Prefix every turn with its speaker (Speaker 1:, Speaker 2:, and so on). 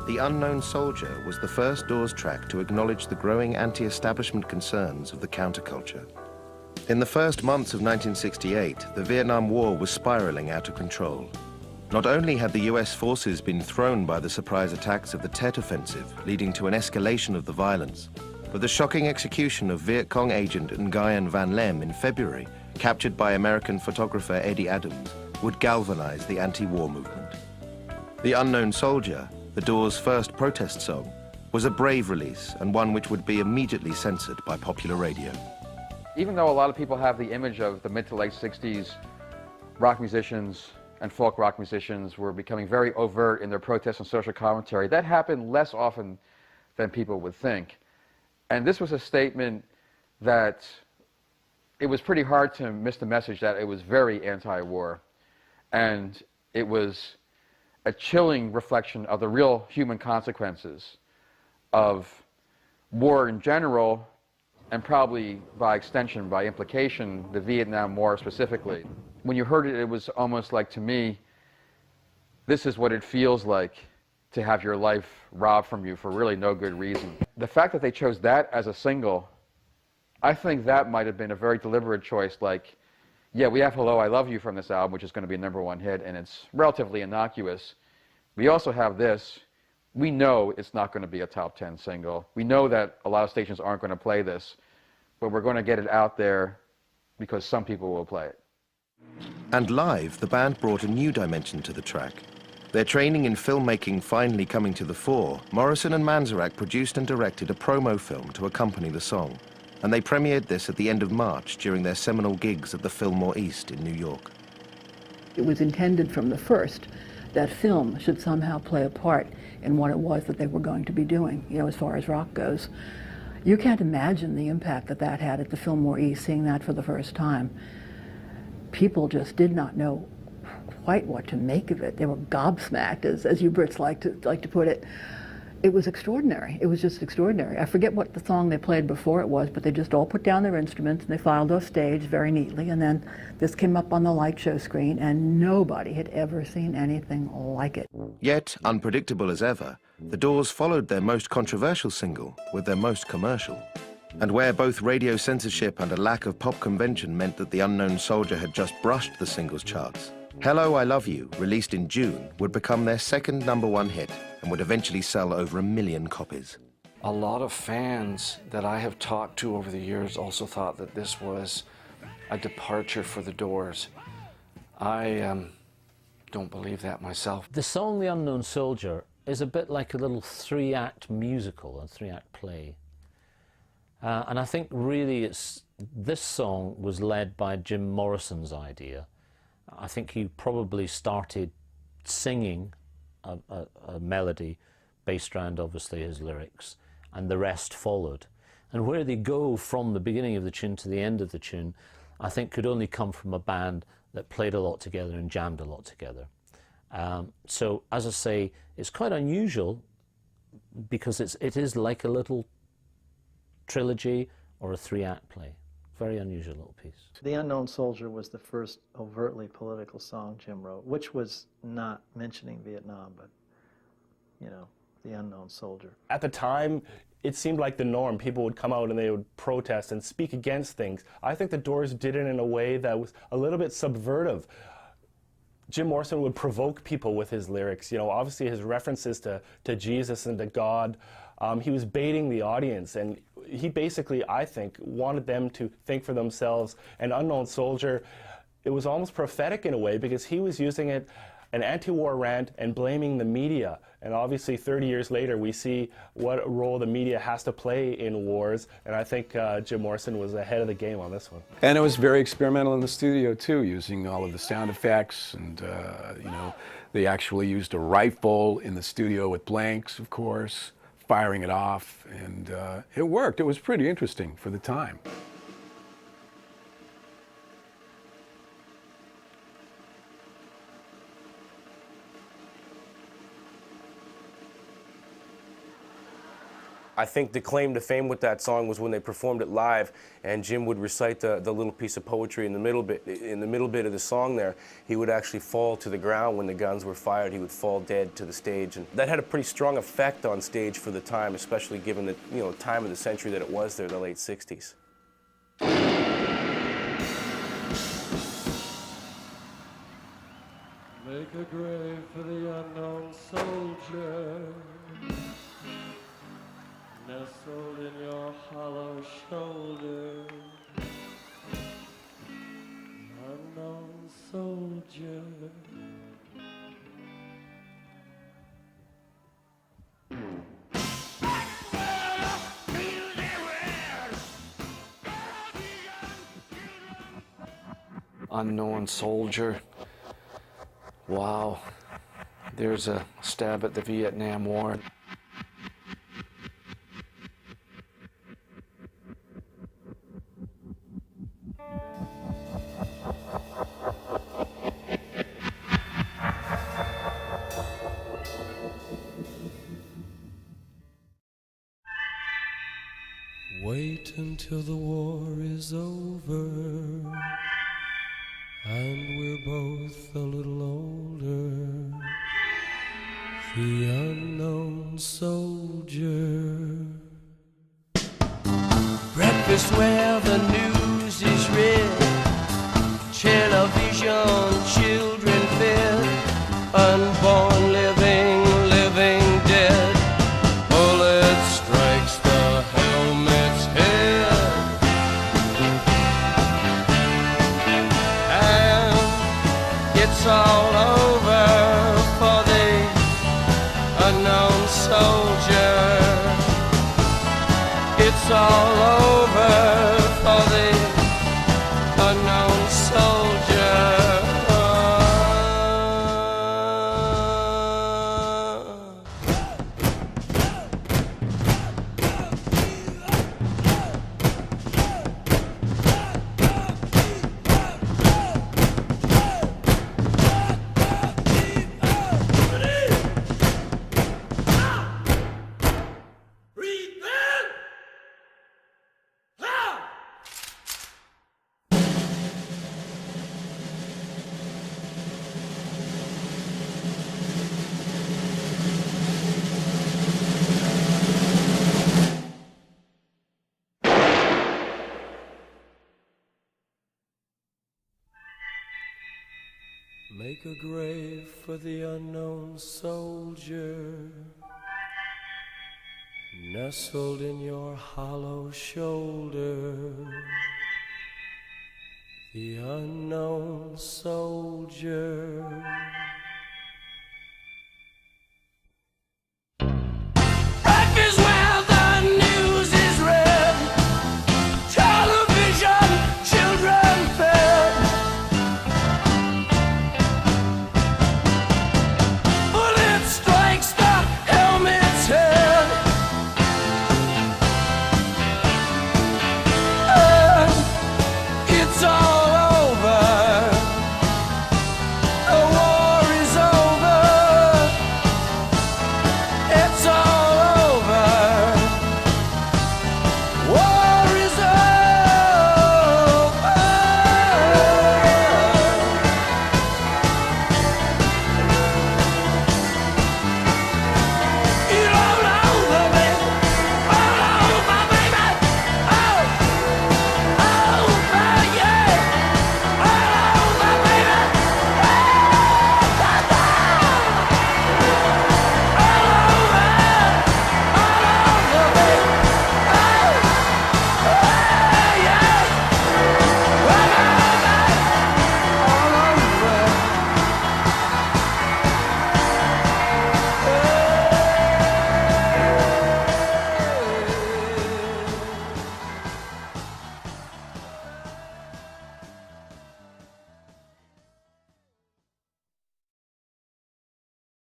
Speaker 1: The Unknown Soldier was the first Doors track to acknowledge the growing anti-establishment concerns of the counterculture. In the first months of 1968, the Vietnam War was spiraling out of control. Not only had the US forces been thrown by the surprise attacks of the Tet Offensive, leading to an escalation of the violence, but the shocking execution of Viet Cong agent Nguyen Van Lem in February, captured by American photographer Eddie Adams, would galvanize the anti-war movement. The Unknown Soldier, the Doors' first protest song, was a brave release and one which would be immediately censored by popular radio.
Speaker 2: Even though a lot of people have the image of the mid to late 60s, rock musicians and folk rock musicians were becoming very overt in their protest and social commentary, that happened less often than people would think. And this was a statement that it was pretty hard to miss the message that it was very anti-war. And it was a chilling reflection of the real human consequences of war in general, and probably by extension, by implication, the Vietnam War specifically. When you heard it, it was almost like, to me, this is what it feels like to have your life robbed from you for really no good reason. The fact that they chose that as a single, I think that might have been a very deliberate choice. Like, yeah, we have Hello, I Love You from this album, which is going to be a #1 hit, and it's relatively innocuous. We also have this. We know it's not going to be a top 10 single. We know that a lot of stations aren't going to play this, but we're going to get it out there because some people will play it.
Speaker 1: And live, the band brought a new dimension to the track. Their training in filmmaking finally coming to the fore, Morrison and Manzarek produced and directed a promo film to accompany the song, and they premiered this at the end of March during their seminal gigs at the Fillmore East in New York.
Speaker 3: It was intended from the first that film should somehow play a part in what it was that they were going to be doing, you know, as far as rock goes. You can't imagine the impact that that had at the Fillmore East, seeing that for the first time. People just did not know quite what to make of it. They were gobsmacked, as you Brits like to put it. It was extraordinary. It was just extraordinary. I forget what the song they played before it was, but they just all put down their instruments and they filed off stage very neatly, and then this came up on the light show screen, and nobody had ever seen anything like it.
Speaker 1: Yet, unpredictable as ever, the Doors followed their most controversial single with their most commercial. And where both radio censorship and a lack of pop convention meant that The Unknown Soldier had just brushed the singles charts, Hello, I Love You, released in June, would become their second #1 hit and would eventually sell over 1 million copies.
Speaker 4: A lot of fans that I have talked to over the years also thought that this was a departure for the Doors. I don't believe that myself.
Speaker 5: The song The Unknown Soldier is a bit like a little 3-act musical, a 3-act play. And I think really this song was led by Jim Morrison's idea. I think he probably started singing a melody based around obviously his lyrics, and the rest followed. And where they go from the beginning of the tune to the end of the tune, I think could only come from a band that played a lot together and jammed a lot together. So as I say, it's quite unusual because it is like a little trilogy or a 3-act play. Very unusual little piece.
Speaker 6: The Unknown Soldier was the first overtly political song Jim wrote, which was not mentioning Vietnam, but, you know, the Unknown Soldier.
Speaker 7: At the time, it seemed like the norm. People would come out and they would protest and speak against things. I think the Doors did it in a way that was a little bit subversive. Jim Morrison would provoke people with his lyrics. You know, obviously his references to Jesus and to God. He was baiting the audience, and he basically, I think, wanted them to think for themselves. And Unknown Soldier, it was almost prophetic in a way because he was using it, an anti-war rant, and blaming the media. And obviously 30 years later we see what role the media has to play in wars, and I think Jim Morrison was ahead of the game on this one.
Speaker 8: And it was very experimental in the studio too, using all of the sound effects, and you know, they actually used a rifle in the studio with blanks, of course, firing it off, and it worked. It was pretty interesting for the time.
Speaker 9: I think the claim to fame with that song was when they performed it live, and Jim would recite the little piece of poetry in the middle bit. In the middle bit of the song there, he would actually fall to the ground when the guns were fired. He would fall dead to the stage, and that had a pretty strong effect on stage for the time, especially given the time of the century that it was there, the late '60s.
Speaker 10: Make a grave for the unknown soldier, nestled in your hollow shoulder, unknown soldier.
Speaker 4: Unknown soldier. Wow. There's a stab at the Vietnam War.
Speaker 10: Wait until the war is over and we're both a little older. The unknown soldier. Breakfast where the news is read, television, children fed, unborn living, living dead. Bullet strikes the helmet's head, and it's all over for the unknown soldier. It's all over for the unknown soldier. Make a grave for the unknown soldier, nestled in your hollow shoulder. The unknown soldier.